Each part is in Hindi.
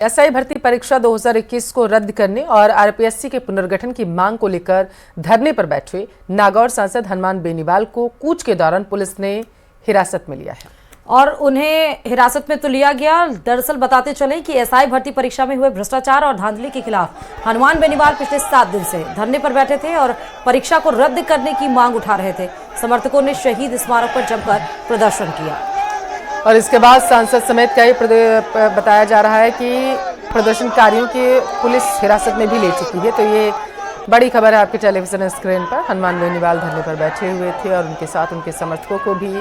एसआई भर्ती परीक्षा 2021 को रद्द करने और आरपीएससी के पुनर्गठन की मांग को लेकर धरने पर बैठे नागौर सांसद हनुमान बेनीवाल को कूच के दौरान पुलिस ने हिरासत में लिया है और उन्हें हिरासत में तो लिया गया। दरअसल बताते चले कि एसआई भर्ती परीक्षा में हुए भ्रष्टाचार और धांधली के खिलाफ हनुमान बेनीवाल पिछले 7 दिन से धरने पर बैठे थे और परीक्षा को रद्द करने की मांग उठा रहे थे। समर्थकों ने शहीद स्मारक पर जमकर प्रदर्शन किया और इसके बाद सांसद समेत कई बताया जा रहा है कि प्रदर्शनकारियों की पुलिस हिरासत में भी ले चुकी है। तो ये बड़ी खबर है आपके टेलीविजन स्क्रीन पर। हनुमान बेनीवाल धरने पर बैठे हुए थे और उनके साथ उनके समर्थकों को भी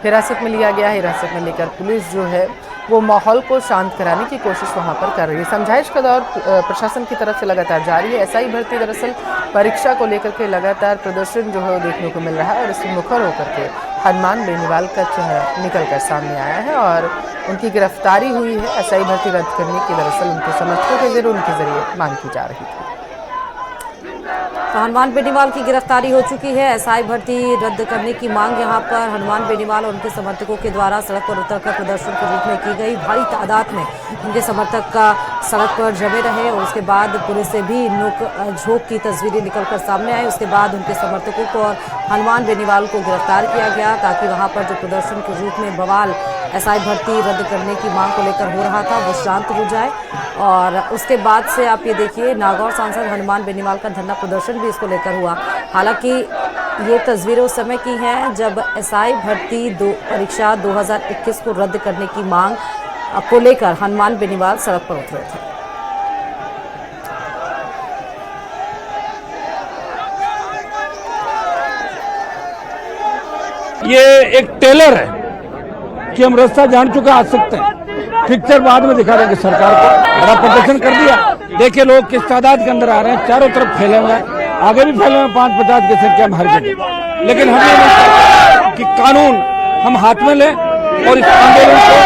हिरासत में लिया गया। हिरासत में लेकर पुलिस जो है वो माहौल को शांत कराने की कोशिश वहां पर कर रही है। समझाइश का दौर प्रशासन की तरफ से लगातार जारी है। एसआई भर्ती दरअसल परीक्षा को लेकर के लगातार प्रदर्शन जो है वो देखने को मिल रहा है और इससे मुखर होकर के हनुमान बेनीवाल का चेहरा निकल कर सामने आया है और उनकी गिरफ्तारी हुई है। एसआई भर्ती रद्द करने की दरअसल उनके समर्थकों के जरिए उनके जरिए मांग की जा रही थी। तो हनुमान बेनीवाल की गिरफ्तारी हो चुकी है। एसआई भर्ती रद्द करने की मांग यहां पर हनुमान बेनीवाल और उनके समर्थकों के द्वारा सड़क पर उतरकर प्रदर्शन के रूप में की गई। भारी तादाद में उनके समर्थक का सड़क पर जमे रहे और उसके बाद पुलिस से भी नोक झोंक की तस्वीरें निकलकर सामने आई। उसके बाद उनके समर्थकों को और हनुमान बेनीवाल को गिरफ्तार किया गया ताकि वहां पर जो प्रदर्शन के रूप में बवाल एसआई भर्ती रद्द करने की मांग को लेकर हो रहा था वो शांत हो जाए। और उसके बाद से आप ये देखिए नागौर सांसद हनुमान बेनीवाल का धरना प्रदर्शन भी इसको लेकर हुआ। हालांकि ये तस्वीरें उस समय की हैं जब एसआई भर्ती परीक्षा 2021 को रद्द करने की मांग को लेकर हनुमान बेनीवाल सड़क पर उतरे थे। ये एक टेलर है कि हम रास्ता जान चुका आ सकते हैं, पिक्चर बाद में दिखा देंगे सरकार को। बड़ा प्रदर्शन कर दिया, देखिए लोग किस तादाद के अंदर आ रहे हैं, चारों तरफ फैले हुए हैं, आगे भी फैले हुए हैं 5-50 की संख्या में हर जगह। लेकिन हम ये नहीं चाहते कि कानून हम हाथ में लें और इस आंदोलन को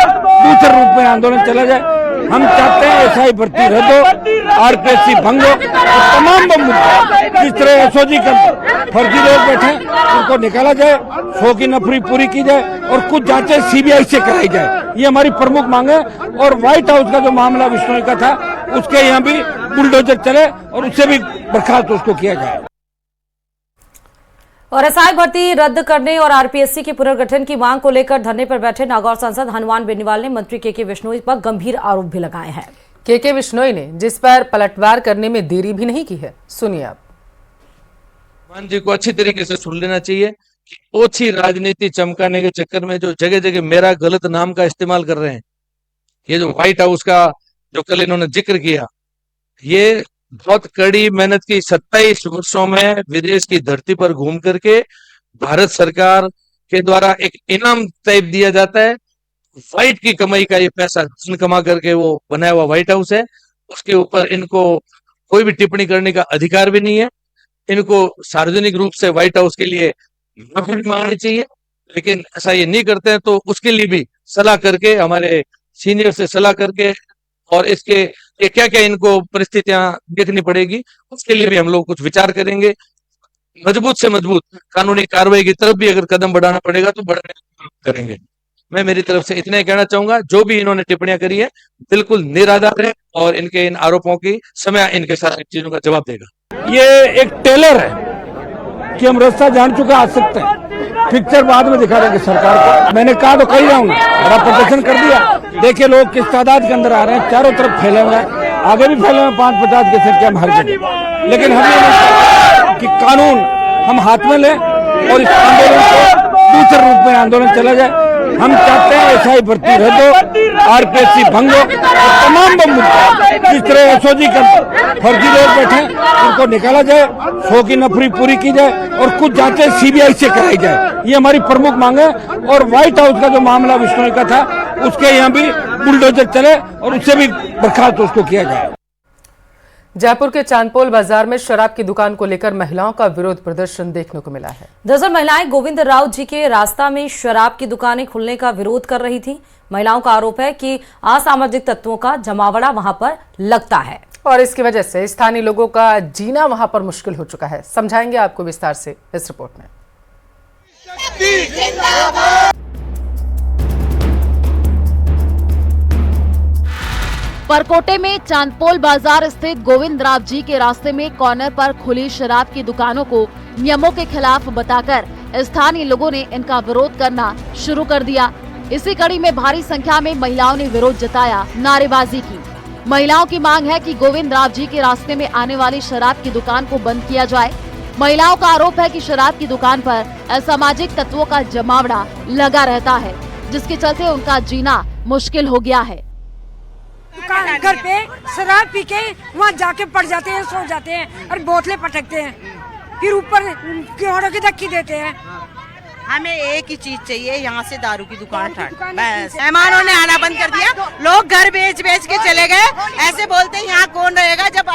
दूसरे रूप में आंदोलन चला जाए। हम चाहते हैं एसआई भर्ती रद्द हो, आरपीएससी भंग हो और तमाम मुद्दे जिस तरह एसओजी के अंदर फर्जी लोग बैठे उनको निकाला जाए, 100 की नफरी पूरी की जाए और कुछ जांचें सीबीआई से कराई जाए। ये हमारी प्रमुख मांग है। और व्हाइट हाउस का जो मामला विश्नोई का था उसके यहाँ भी बुलडोजर चले और उससे भी बर्खास्त उसको किया जाए। और एसआई भर्ती रद्द करने और आरपीएससी के पुनर्गठन की मांग को लेकर धरने पर बैठे नागौर सांसद हनुमान बेनीवाल ने मंत्री के बिश्नोई पर गंभीर आरोप भी लगाए हैं। के बिश्नोई ने जिस पर पलटवार करने में देरी भी नहीं की है, सुनिए आप। हनुमान जी को अच्छी तरीके से सुन लेना चाहिए कि ओछी राजनीति चमकाने के चक्कर में जो जगह जगह मेरा गलत नाम का इस्तेमाल कर रहे हैं, ये जो व्हाइट हाउस का जो कल इन्होंने जिक्र किया, ये बहुत कड़ी मेहनत की 27 वर्षों में विदेश की धरती पर घूम करके भारत सरकार के द्वारा एक इनाम तय दिया जाता है। व्हाइट की कमाई का ये पैसा कमा करके वो बनाया हुआ व्हाइट हाउस है, उसके ऊपर इनको कोई भी टिप्पणी करने का अधिकार भी नहीं है। इनको सार्वजनिक रूप से व्हाइट हाउस के लिए माफी मांगनी चाहिए, लेकिन ऐसा ये नहीं करते हैं। तो उसके लिए भी सलाह करके, हमारे सीनियर से सलाह करके और इसके ये क्या क्या इनको परिस्थितियां देखनी पड़ेगी, उसके लिए भी हम लोग कुछ विचार करेंगे। मजबूत से मजबूत कानूनी कार्रवाई की तरफ भी अगर कदम बढ़ाना पड़ेगा तो बढ़ाने करेंगे। मैं मेरी तरफ से इतना ही कहना चाहूंगा, जो भी इन्होंने टिप्पणियां करी है बिल्कुल निराधार है और इनके इन आरोपों की समय इनके साथ चीजों का जवाब देगा। ये एक टेलर है कि हम रास्ता जान चुका आ सकते हैं, पिक्चर बाद में दिखा देंगे सरकार को। मैंने कहा तो कही जाऊंगा, बड़ा प्रदर्शन कर दिया, देखिए लोग किस तादाद के अंदर आ रहे हैं, चारों तरफ फैले हुए हैं, आगे भी फैले हुए हैं 5-50 की संख्या में हर जगह। लेकिन हम ये नहीं चाहते कि कानून हम हाथ में लें और इस आंदोलन को दूसरे रूप में आंदोलन चला जाए। हम चाहते हैं एसआई भर्ती रद्द हो, आरपीएससी भंग हो और तमाम मुद्दे जिस तरह एसओजी के अंदर फर्जी लोग बैठे उनको निकाला जाए, 100 की नफरी पूरी की जाए और कुछ जांचें सीबीआई से कराई जाए। ये हमारी प्रमुख मांग है। और व्हाइट हाउस का जो मामला विश्नोई का था उसके यहाँ भी बुलडोजर चले और उससे भी बर्खास्त उसको किया जाए। जयपुर के चांदपोल बाजार में शराब की दुकान को लेकर महिलाओं का विरोध प्रदर्शन देखने को मिला है। दरअसल महिलाएं गोविंद राव जी के रास्ता में शराब की दुकानें खुलने का विरोध कर रही थी। महिलाओं का आरोप है कि असामाजिक तत्वों का जमावड़ा वहां पर लगता है और इसकी वजह से स्थानीय लोगों का जीना वहां पर मुश्किल हो चुका है। समझाएंगे आपको विस्तार से इस रिपोर्ट में। परकोटे में चांदपोल बाजार स्थित गोविंद राव जी के रास्ते में कॉर्नर पर खुली शराब की दुकानों को नियमों के खिलाफ बताकर स्थानीय लोगों ने इनका विरोध करना शुरू कर दिया। इसी कड़ी में भारी संख्या में महिलाओं ने विरोध जताया, नारेबाजी की। महिलाओं की मांग है कि गोविंद राव जी के रास्ते में आने वाली शराब की दुकान को बंद किया जाए। महिलाओं का आरोप है कि शराब की दुकान पर असामाजिक तत्वों का जमावड़ा लगा रहता है, जिसके चलते उनका जीना मुश्किल हो गया है। दुकान घर पे शराब पी के वहाँ जाके पड़ जाते हैं, सो जाते हैं और बोतलें पटकते हैं, फिर ऊपर किवाड़ों की धक्की देते हैं। हमें एक ही चीज चाहिए, यहाँ से दारू की दुकान हटा। बस मेहमानों ने आना बंद कर दिया, लोग घर बेच बेच के चले गए। ऐसे बोलते हैं यहाँ कौन रहेगा जब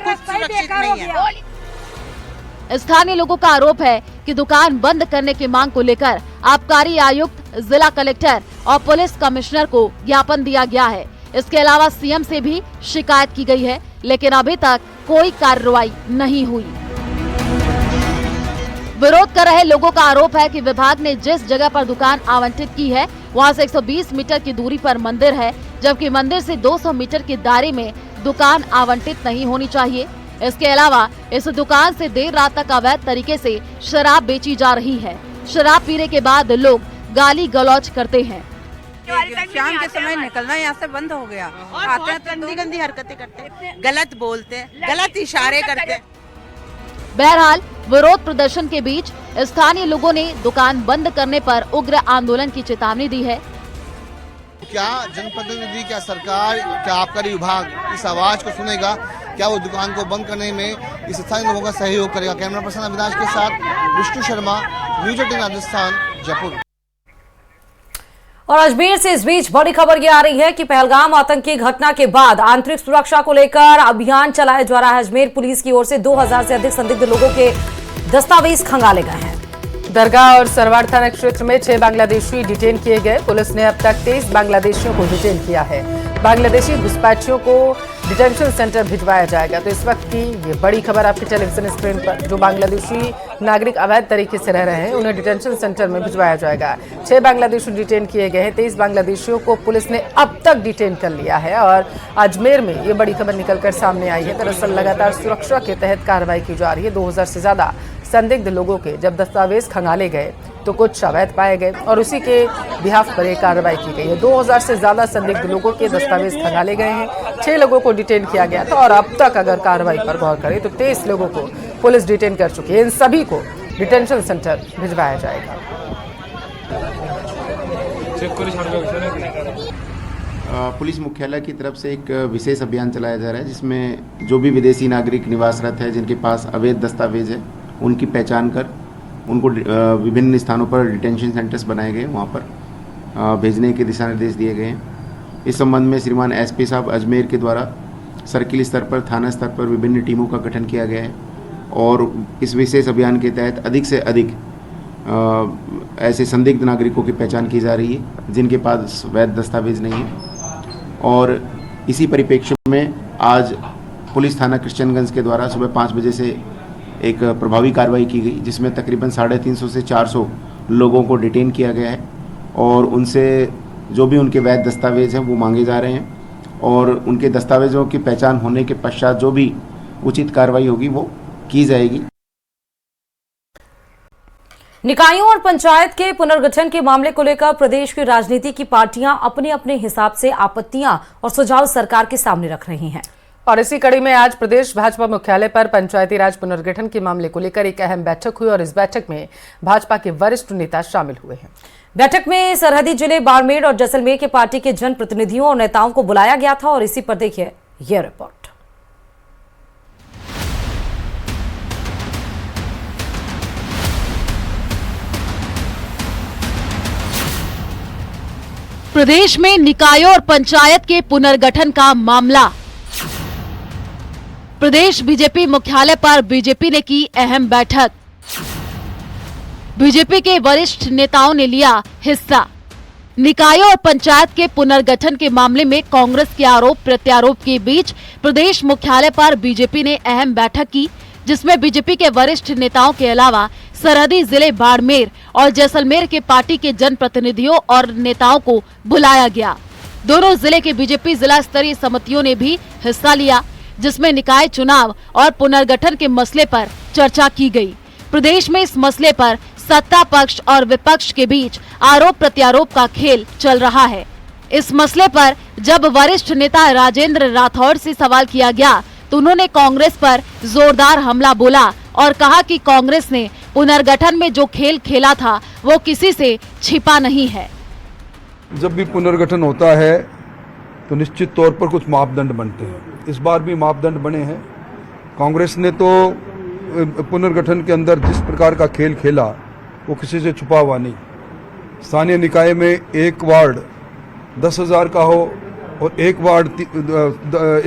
कुछ सुरक्षित नहीं है। स्थानीय लोगों का आरोप है कि दुकान बंद करने की मांग को लेकर आबकारी आयुक्त, जिला कलेक्टर और पुलिस कमिश्नर को ज्ञापन दिया गया है। इसके अलावा सीएम से भी शिकायत की गई है, लेकिन अभी तक कोई कार्रवाई नहीं हुई। विरोध कर रहे लोगों का आरोप है कि विभाग ने जिस जगह पर दुकान आवंटित की है वहां से 120 मीटर की दूरी पर मंदिर है, जबकि मंदिर से 200 मीटर के दायरे में दुकान आवंटित नहीं होनी चाहिए। इसके अलावा इस दुकान से देर रात तक अवैध तरीके से शराब बेची जा रही है। शराब पीने के बाद लोग गाली गलौज करते हैं। शाम के समय निकलना यहाँ से बंद हो गया। आते हैं गंदी गंदी हरकतें करते हैं, गलत बोलते हैं, गलत इशारे करते हैं। बहरहाल विरोध प्रदर्शन के बीच स्थानीय लोगों ने दुकान बंद करने पर उग्र आंदोलन की चेतावनी दी है। क्या जनप्रतिनिधि, क्या सरकार, क्या आबकारी विभाग इस आवाज को सुनेगा? क्या वो दुकान को बंद करने में इस स्थानीय लोगों का सहयोग करेगा? कैमरा पर्सन अविनाश के साथ विष्णु शर्मा, न्यूज 18 राजस्थान, जयपुर। और अजमेर से इस बीच बड़ी खबर ये आ रही है कि पहलगाम आतंकी घटना के बाद आंतरिक सुरक्षा को लेकर अभियान चलाया जा रहा है। अजमेर पुलिस की ओर से 2000 से अधिक संदिग्ध लोगों के दस्तावेज खंगाले गए हैं। दरगाह और सरवाड़ थाना क्षेत्र में 6 बांग्लादेशी डिटेन किए गए। पुलिस ने अब तक 23 बांग्लादेशियों को डिटेन किया है। बांग्लादेशी घुसपैठियों को डिटेंशन सेंटर भिजवाया जाएगा। तो इस वक्त की ये बड़ी खबर आपकी टेलीविजन स्क्रीन पर। जो बांग्लादेशी नागरिक अवैध तरीके से रह रहे हैं उन्हें डिटेंशन सेंटर में भिजवाया जाएगा। 6 बांग्लादेशी डिटेन किए गए हैं। 23 बांग्लादेशियों को पुलिस ने अब तक डिटेन कर लिया है। और अजमेर में ये बड़ी खबर निकलकर सामने आई है। दरअसल लगातार सुरक्षा के तहत कार्रवाई की जा रही है। 2000 से ज्यादा संदिग्ध लोगों के जब दस्तावेज खंगाले गए तो कुछ अवैध पाए गए और उसी के बिहाफ पर एक कार्रवाई की गई है। 2000 से ज्यादा संदिग्ध लोगों के दस्तावेज खंगाले गए हैं। 6 लोगों को डिटेन किया गया था और अब तक अगर कार्रवाई पर गौर करें तो 23 लोगों को पुलिस डिटेन कर चुकी है। इन सभी को डिटेंशन सेंटर भिजवाया जाएगा। पुलिस मुख्यालय की तरफ से एक विशेष अभियान चलाया जा रहा है, जिसमें जो भी विदेशी नागरिक निवासरत है, जिनके पास अवैध दस्तावेज है, उनकी पहचान कर उनको विभिन्न स्थानों पर डिटेंशन सेंटर्स बनाए गए, वहाँ पर भेजने के दिशा निर्देश दिए गए हैं। इस संबंध में श्रीमान एसपी साहब अजमेर के द्वारा सर्किल स्तर पर, थाना स्तर पर विभिन्न टीमों का गठन किया गया है और इस विशेष अभियान के तहत अधिक से अधिक ऐसे संदिग्ध नागरिकों की पहचान की जा रही है जिनके पास वैध दस्तावेज नहीं है। और इसी परिप्रेक्ष्य में आज पुलिस थाना क्रिश्चियनगंज के द्वारा सुबह 5 बजे से एक प्रभावी कार्रवाई की गई, जिसमें तकरीबन 350 से 400 लोगों को डिटेन किया गया है और उनसे जो भी उनके वैध दस्तावेज हैं वो मांगे जा रहे हैं और उनके दस्तावेजों की पहचान होने के पश्चात जो भी उचित कार्रवाई होगी वो की जाएगी। निकायों और पंचायत के पुनर्गठन के मामले को लेकर प्रदेश की राजनीति की पार्टियां अपने अपने हिसाब से आपत्तियां और सुझाव सरकार के सामने रख रही हैं। और इसी कड़ी में आज प्रदेश भाजपा मुख्यालय पर पंचायती राज पुनर्गठन के मामले को लेकर एक अहम बैठक हुई और इस बैठक में भाजपा के वरिष्ठ नेता शामिल हुए हैं। बैठक में सरहदी जिले बाड़मेर और जैसलमेर के पार्टी के जनप्रतिनिधियों और नेताओं को बुलाया गया था और इसी पर देखिए यह रिपोर्ट। प्रदेश में निकायों और पंचायत के पुनर्गठन का मामला। प्रदेश बीजेपी मुख्यालय पर बीजेपी ने की अहम बैठक। बीजेपी के वरिष्ठ नेताओं ने लिया हिस्सा। निकायों और पंचायत के पुनर्गठन के मामले में कांग्रेस के आरोप प्रत्यारोप के बीच प्रदेश मुख्यालय पर बीजेपी ने अहम बैठक की, जिसमें बीजेपी के वरिष्ठ नेताओं के अलावा सरहदी जिले बाड़मेर और जैसलमेर के पार्टी के जनप्रतिनिधियों और नेताओं को बुलाया गया। दोनों जिले के बीजेपी जिला स्तरीय समितियों ने भी हिस्सा लिया, जिसमें निकाय चुनाव और पुनर्गठन के मसले पर चर्चा की गई। प्रदेश में इस मसले पर सत्ता पक्ष और विपक्ष के बीच आरोप प्रत्यारोप का खेल चल रहा है। इस मसले पर जब वरिष्ठ नेता राजेंद्र राठौड़ से सवाल किया गया तो उन्होंने कांग्रेस पर जोरदार हमला बोला और कहा कि कांग्रेस ने पुनर्गठन में जो खेल खेला था वो किसी से छिपा नहीं है। जब भी पुनर्गठन होता है तो निश्चित तौर पर कुछ मापदंड बनते हैं। इस बार भी मापदंड बने हैं। कांग्रेस ने तो पुनर्गठन के अंदर जिस प्रकार का खेल खेला वो किसी से छुपा हुआ नहीं। स्थानीय निकाय में एक वार्ड 10,000 का हो और एक वार्ड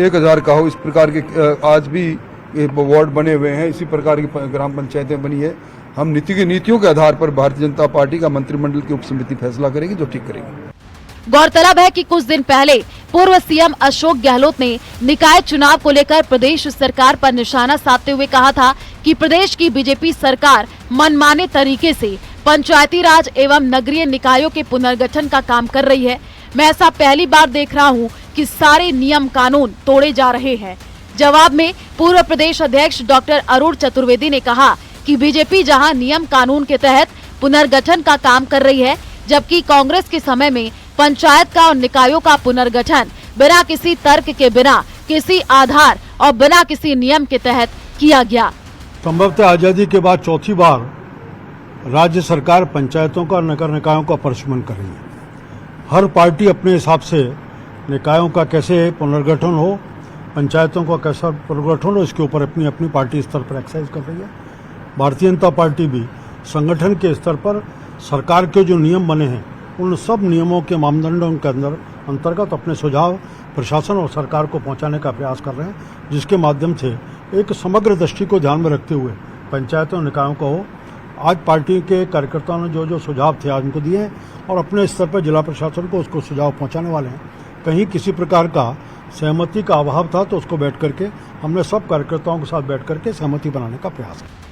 1,000 का हो, इस प्रकार के आज भी वार्ड बने हुए हैं। इसी प्रकार की ग्राम पंचायतें बनी है। हम नीतियों के आधार पर भारतीय जनता पार्टी का मंत्रिमंडल की उप समिति फैसला करेगी जो ठीक करेगी। गौरतलब है कि कुछ दिन पहले पूर्व सीएम अशोक गहलोत ने निकाय चुनाव को लेकर प्रदेश सरकार पर निशाना साधते हुए कहा था कि प्रदेश की बीजेपी सरकार मनमाने तरीके से पंचायती राज एवं नगरीय निकायों के पुनर्गठन का काम कर रही है। मैं ऐसा पहली बार देख रहा हूं कि सारे नियम कानून तोड़े जा रहे हैं। जवाब में पूर्व प्रदेश अध्यक्ष डॉक्टर अरुण चतुर्वेदी ने कहा कि बीजेपी जहां नियम कानून के तहत पुनर्गठन का काम कर रही है, जबकि कांग्रेस के समय में पंचायत का और निकायों का पुनर्गठन बिना किसी तर्क के, बिना किसी आधार और बिना किसी नियम के तहत किया गया। संभवतः आजादी के बाद चौथी बार राज्य सरकार पंचायतों का और नगर निकायों का परिशमन कर रही है। हर पार्टी अपने हिसाब से निकायों का कैसे पुनर्गठन हो, पंचायतों का कैसा पुनर्गठन हो, इसके ऊपर अपनी अपनी पार्टी स्तर पर एक्सरसाइज कर रही है। भारतीय जनता पार्टी भी संगठन के स्तर पर सरकार के जो नियम बने हैं उन सब नियमों के मापदंडों के अंतर्गत अपने सुझाव प्रशासन और सरकार को पहुंचाने का प्रयास कर रहे हैं, जिसके माध्यम से एक समग्र दृष्टि को ध्यान में रखते हुए पंचायतों निकायों का हो। आज पार्टी के कार्यकर्ताओं ने जो जो सुझाव थे आज उनको दिए हैं और अपने स्तर पर जिला प्रशासन को उसको सुझाव पहुंचाने वाले हैं। कहीं किसी प्रकार का सहमति का अभाव था तो उसको बैठ करके हमने सब कार्यकर्ताओं के साथ बैठ करके सहमति बनाने का प्रयास किया।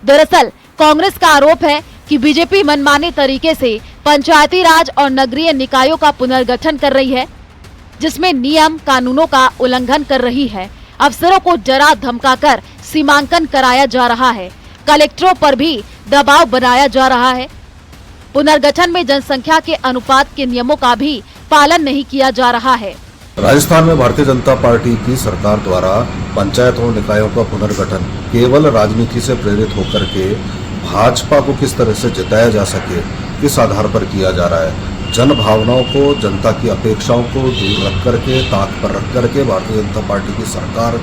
दरअसल कांग्रेस का आरोप है कि बीजेपी मनमाने तरीके से पंचायती राज और नगरीय निकायों का पुनर्गठन कर रही है, जिसमें नियम कानूनों का उल्लंघन कर रही है। अफसरों को डरा धमकाकर सीमांकन कराया जा रहा है, कलेक्टरों पर भी दबाव बनाया जा रहा है। पुनर्गठन में जनसंख्या के अनुपात के नियमों का भी पालन नहीं किया जा रहा है। राजस्थान में भारतीय जनता पार्टी की सरकार द्वारा पंचायतों निकायों का पुनर्गठन केवल राजनीति से प्रेरित होकर के भाजपा को किस तरह से जिताया जा सके, किस आधार पर किया जा रहा है। जन भावनाओं को, जनता की अपेक्षाओं को दूर रख करके, ताक पर रख करके भारतीय जनता पार्टी की सरकार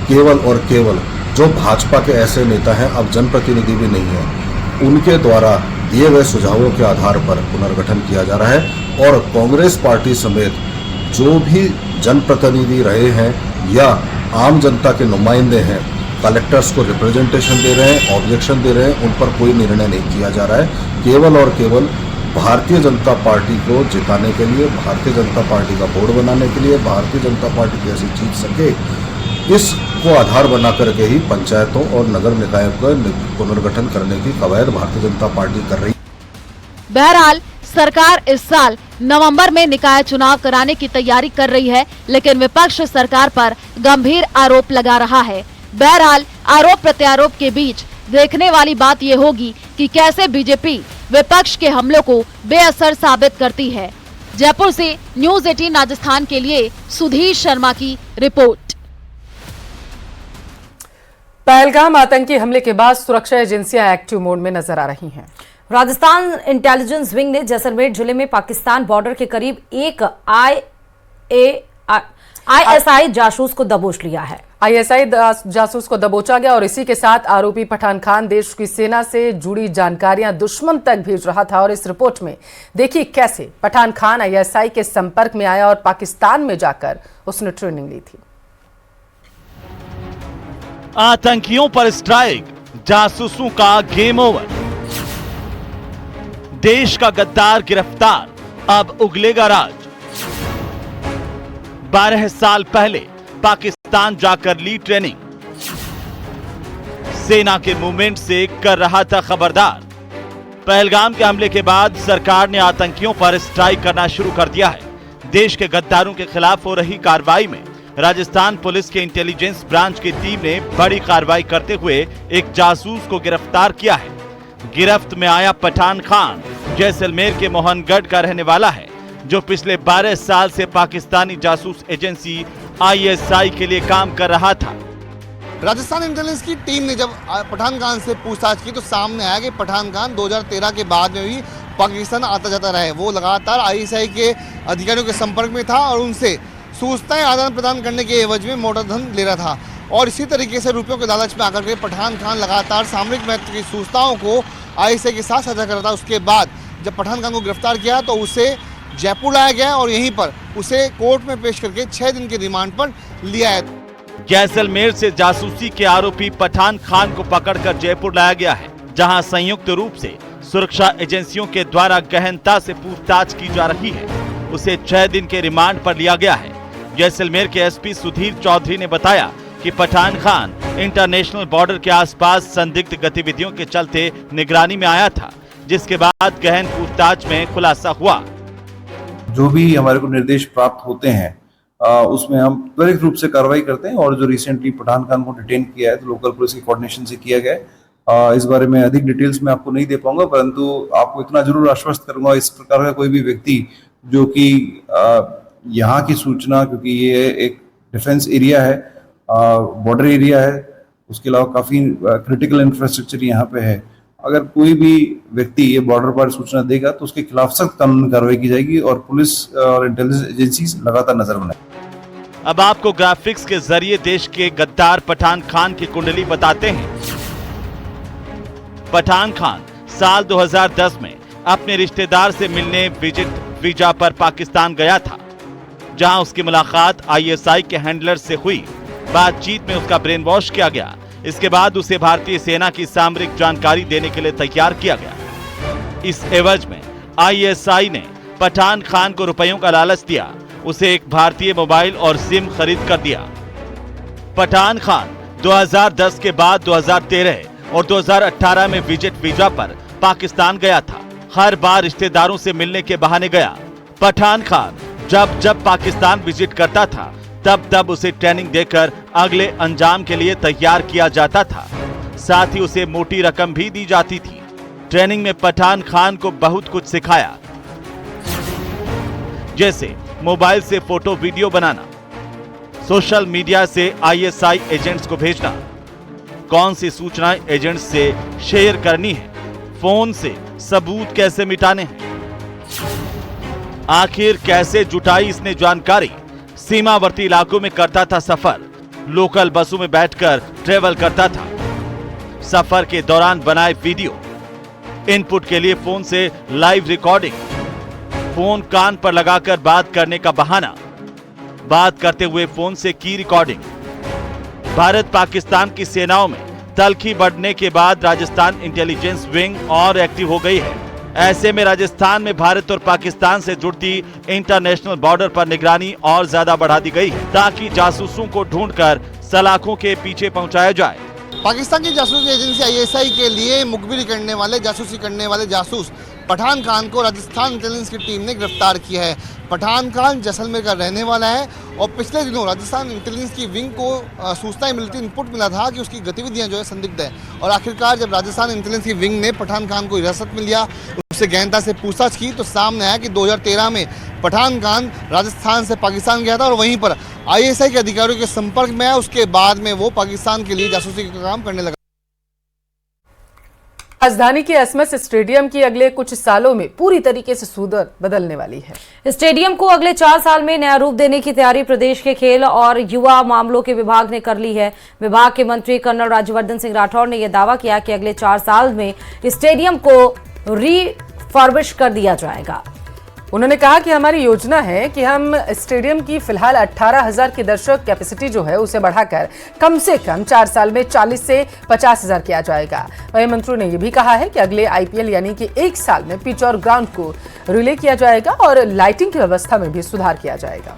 केवल और केवल जो भाजपा के ऐसे नेता हैं, अब जनप्रतिनिधि भी नहीं है, उनके द्वारा दिए गए सुझावों के आधार पर पुनर्गठन किया जा रहा है। और कांग्रेस पार्टी समेत जो भी जनप्रतिनिधि रहे हैं या आम जनता के नुमाइंदे हैं, कलेक्टर्स को रिप्रेजेंटेशन दे रहे हैं, ऑब्जेक्शन दे रहे हैं, उन पर कोई निर्णय नहीं किया जा रहा है। केवल और केवल भारतीय जनता पार्टी को जिताने के लिए, भारतीय जनता पार्टी का बोर्ड बनाने के लिए, भारतीय जनता पार्टी कैसे जीत सके, इसको आधार बना करके ही पंचायतों और नगर निकायों का पुनर्गठन करने की कवायद भारतीय जनता पार्टी कर रही। बहरहाल सरकार इस साल नवंबर में निकाय चुनाव कराने की तैयारी कर रही है, लेकिन विपक्ष सरकार पर गंभीर आरोप लगा रहा है। बहरहाल आरोप प्रत्यारोप के बीच देखने वाली बात ये होगी कि कैसे बीजेपी विपक्ष के हमलों को बेअसर साबित करती है। जयपुर से न्यूज़ 18 राजस्थान के लिए सुधीर शर्मा की रिपोर्ट। पहलगाम आतंकी हमले के बाद सुरक्षा एजेंसियां एक्टिव मोड में नजर आ रही हैं। राजस्थान इंटेलिजेंस विंग ने जैसलमेर जिले में पाकिस्तान बॉर्डर के करीब एक आईएसआई जासूस को दबोच लिया है। आईएसआई जासूस को दबोचा गया और इसी के साथ आरोपी पठान खान देश की सेना से जुड़ी जानकारियां दुश्मन तक भेज रहा था। और इस रिपोर्ट में देखिए कैसे पठान खान आईएसआई के संपर्क में आया और पाकिस्तान में जाकर उसने ट्रेनिंग ली थी। आतंकियों पर स्ट्राइक, जासूसों का गेम ओवर। देश का गद्दार गिरफ्तार, अब उगलेगा राज। 12 साल पहले पाकिस्तान जाकर ली ट्रेनिंग, सेना के मूवमेंट से कर रहा था खबरदार। पहलगाम के हमले के बाद सरकार ने आतंकियों पर स्ट्राइक करना शुरू कर दिया है। देश के गद्दारों के खिलाफ हो रही कार्रवाई में राजस्थान पुलिस के इंटेलिजेंस ब्रांच की टीम ने बड़ी कार्रवाई करते हुए एक जासूस को गिरफ्तार किया है। गिरफ्त में आया पठान खान जैसलमेर के मोहनगढ़ का रहने वाला है, जो पिछले 12 साल से पाकिस्तानी जासूस एजेंसी ISI के लिए काम कर रहा था। राजस्थान इंटेलिजेंस की टीम ने जब पठान खान से पूछताछ की तो सामने आया कि पठान खान 2013 के बाद में भी पाकिस्तान आता जाता रहा है। वो लगातार ISI के अधिकारियों के संपर्क में था और उनसे सूचनाएं आदान प्रदान करने के एवज में मोटा धन ले रहा था और इसी तरीके से रुपयों के लालच में आकर के पठान खान लगातार सामरिक महत्व की सूचनाओं को ISI के साथ साझा कर रहा था। उसके बाद जब पठान खान को गिरफ्तार किया तो उसे जयपुर लाया गया और यहीं पर उसे कोर्ट में पेश करके 6 दिन के रिमांड पर लिया है। जैसलमेर से जासूसी के आरोपी पठान खान को पकड़कर जयपुर लाया गया है, जहां संयुक्त रूप से सुरक्षा एजेंसियों के द्वारा गहनता से पूछताछ की जा रही है। उसे 6 दिन के रिमांड पर लिया गया है। जैसलमेर के SP सुधीर चौधरी ने बताया कि पठान खान इंटरनेशनल बॉर्डर के आसपास संदिग्ध गतिविधियों के चलते निगरानी में आया था, जिसके बाद गहन पूछताछ में खुलासा हुआ। जो भी हमारे को निर्देश प्राप्त होते हैं उसमें हम त्वरित रूप से कार्रवाई करते हैं और जो रिसेंटली पठान खान को डिटेन किया है तो लोकल पुलिस के कोऑर्डिनेशन से किया गया है। इस बारे में अधिक डिटेल्स में आपको नहीं दे पाऊंगा, परंतु आपको इतना जरूर आश्वस्त करूंगा, इस प्रकार का कोई भी व्यक्ति जो कि यहाँ की सूचना, क्योंकि ये एक डिफेंस एरिया है, बॉर्डर एरिया है, उसके अलावा काफी क्रिटिकल इंफ्रास्ट्रक्चर यहाँ पे है, अगर कोई भी व्यक्ति ये बॉर्डर पर सूचना देगा तो उसके खिलाफ सख्त कानूनी कार्रवाई की जाएगी और पुलिस और इंटेलिजेंस एजेंसीज लगातार नजर बनाएंगी। अब आपको ग्राफिक्स के जरिए देश के गद्दार पठान खान की कुंडली बताते हैं। पठान खान साल 2010 में अपने रिश्तेदार से मिलने विजिट वीजा पर पाकिस्तान गया था, जहां उसकी मुलाकात ISI के हैंडलर से हुई। बातचीत में उसका ब्रेन वॉश किया गया। इसके बाद उसे भारतीय सेना की सामरिक जानकारी देने के लिए तैयार किया गया। इस एवज में ISI ने पठान खान को रुपयों का लालच दिया, उसे एक भारतीय मोबाइल और सिम खरीद कर दिया। पठान खान 2010 के बाद 2013 और 2018 में विजिट वीजा पर पाकिस्तान गया था। हर बार रिश्तेदारों से मिलने के बहाने गया। पठान खान जब पाकिस्तान विजिट करता था तब उसे ट्रेनिंग देकर अगले अंजाम के लिए तैयार किया जाता था। साथ ही उसे मोटी रकम भी दी जाती थी। ट्रेनिंग में पठान खान को बहुत कुछ सिखाया, जैसे मोबाइल से फोटो वीडियो बनाना, सोशल मीडिया से ISI एजेंट्स को भेजना, कौन सी सूचनाएं एजेंट्स से शेयर करनी है, फोन से सबूत कैसे मिटाने हैं। आखिर कैसे जुटाई इसने जानकारी। सीमावर्ती इलाकों में करता था सफर, लोकल बसों में बैठकर ट्रेवल करता था। सफर के दौरान बनाए वीडियो, इनपुट के लिए फोन से लाइव रिकॉर्डिंग, फोन कान पर लगाकर बात करने का बहाना, बात करते हुए फोन से की रिकॉर्डिंग। भारत पाकिस्तान की सेनाओं में तल्खी बढ़ने के बाद राजस्थान इंटेलिजेंस विंग और एक्टिव हो गई है। ऐसे में राजस्थान में भारत और पाकिस्तान से जुड़ती इंटरनेशनल बॉर्डर पर निगरानी और ज्यादा बढ़ा दी गई है, ताकि जासूसों को ढूंढकर सलाखों के पीछे पहुंचाया जाए। पाकिस्तान की जासूसी एजेंसी ISI के लिए मुखबिरी करने वाले, जासूसी करने वाले जासूस पठान खान को राजस्थान इंटेलिजेंस की टीम ने गिरफ्तार किया है। पठान खान जैसलमेर का रहने वाला है और पिछले दिनों राजस्थान इंटेलिजेंस की विंग को सूचनाएं मिलती, इनपुट मिला था कि उसकी गतिविधियां जो है संदिग्ध है और आखिरकार जब राजस्थान इंटेलिजेंस की विंग ने पठान खान को हिरासत में लिया, उससे गहनता से पूछताछ की तो सामने आया कि 2013 में पठान खान राजस्थान से पाकिस्तान गया था और वहीं पर ISI के अधिकारियों के संपर्क में आया। उसके बाद में वो पाकिस्तान के लिए जासूसी का काम करने लगा। राजधानी के एसएमएस स्टेडियम की अगले कुछ सालों में पूरी तरीके से सूरत बदलने वाली है। स्टेडियम को अगले 4 साल में नया रूप देने की तैयारी प्रदेश के खेल और युवा मामलों के विभाग ने कर ली है। विभाग के मंत्री कर्नल राज्यवर्धन सिंह राठौड़ ने यह दावा किया कि अगले 4 साल में स्टेडियम को रिफर्बिश कर दिया जाएगा। उन्होंने कहा कि हमारी योजना है कि हम स्टेडियम की फिलहाल 18,000 की दर्शक कैपेसिटी जो है उसे बढ़ाकर कम से कम 4 साल में 40 से 50,000 किया जाएगा। वहीं मंत्री ने यह भी कहा है कि अगले IPL यानी कि 1 साल में पिच और ग्राउंड को रिले किया जाएगा और लाइटिंग की व्यवस्था में भी सुधार किया जाएगा।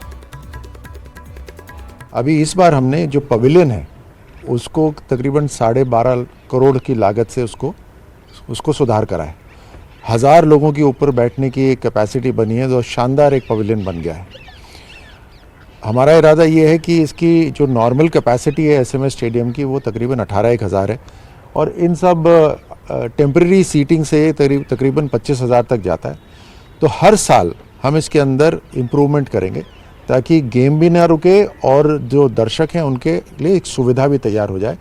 अभी इस बार हमने जो पवेलियन है उसको तकरीबन 12.5 करोड़ की लागत से उसको सुधार करा है। 1000 लोगों के ऊपर बैठने की एक कैपेसिटी बनी है, जो शानदार एक पवेलियन बन गया है। हमारा इरादा ये है कि इसकी जो नॉर्मल कैपेसिटी है एसएमएस स्टेडियम की वो तकरीबन 18,000 है और इन सब टेम्परेरी सीटिंग से तकरीबन 25,000 तक जाता है। तो हर साल हम इसके अंदर इम्प्रूवमेंट करेंगे ताकि गेम भी ना रुके और जो दर्शक हैं उनके लिए एक सुविधा भी तैयार हो जाए।